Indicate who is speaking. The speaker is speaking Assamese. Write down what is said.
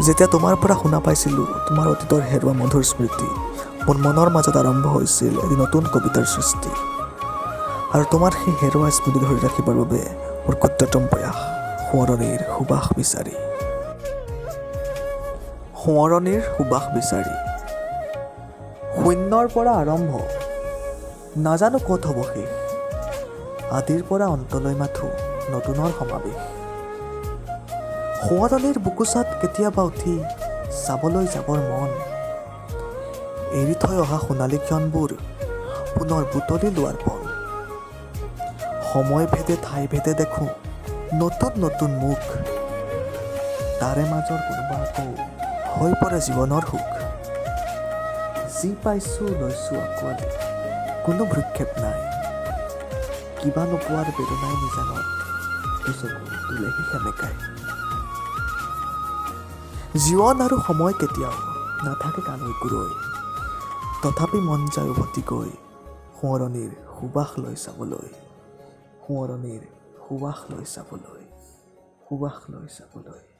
Speaker 1: যেতিয়া তোমাৰ পৰা শুনা পাইছিলোঁ তোমাৰ অতীতৰ হেৰুৱা মধুৰ স্মৃতি, মোৰ মনৰ মাজত আৰম্ভ হৈছিল এটি নতুন কবিতাৰ সৃষ্টি। আৰু তোমাৰ সেই হেৰুৱা স্মৃতি ধৰি ৰাখিবৰ বাবে মোৰ ক্ষুদ্ৰতম প্ৰয়াস, সোঁৱৰণিৰ সুবাস বিচাৰি। সোঁৱৰণিৰ সুবাস বিচাৰি। শূন্যৰ পৰা আৰম্ভ, নাজানো ক'ত হ'ব শেষ। আদিৰ পৰা অন্তলৈ মাথো নতুনৰ সমাৱেশ। সোঁৱৰণিৰ বুকুচাত কেতিয়াবা উঠি চাবলৈ যাবৰ মন। এৰি থৈ অহা সোণালী ক্ষণবোৰ পুনৰ বুটলি লোৱাৰ পল। সময় ভেদে ঠাই ভেদে দেখোঁ নতুন নতুন মুখ। তাৰে মাজৰ কোনোবা আকৌ হৈ পৰে জীৱনৰ সুখ। যি পাইছোঁ লৈছোঁ আঁকোৱালি, কোনো ভ্ৰক্ষেপ নাই। কিবা নোপোৱাৰ বেদনাই নিজানত দুচকু তুলেহি সেমেকাই। জীৱন আৰু সময় কেতিয়াও নাথাকে কালৈ গৈ, তথাপি মন যায় উভতি গৈ সোঁৱৰণিৰ সুবাস লৈ চাবলৈ। সোঁৱৰণিৰ সুবাস লৈ চাবলৈ, সুবাস লৈ চাবলৈ।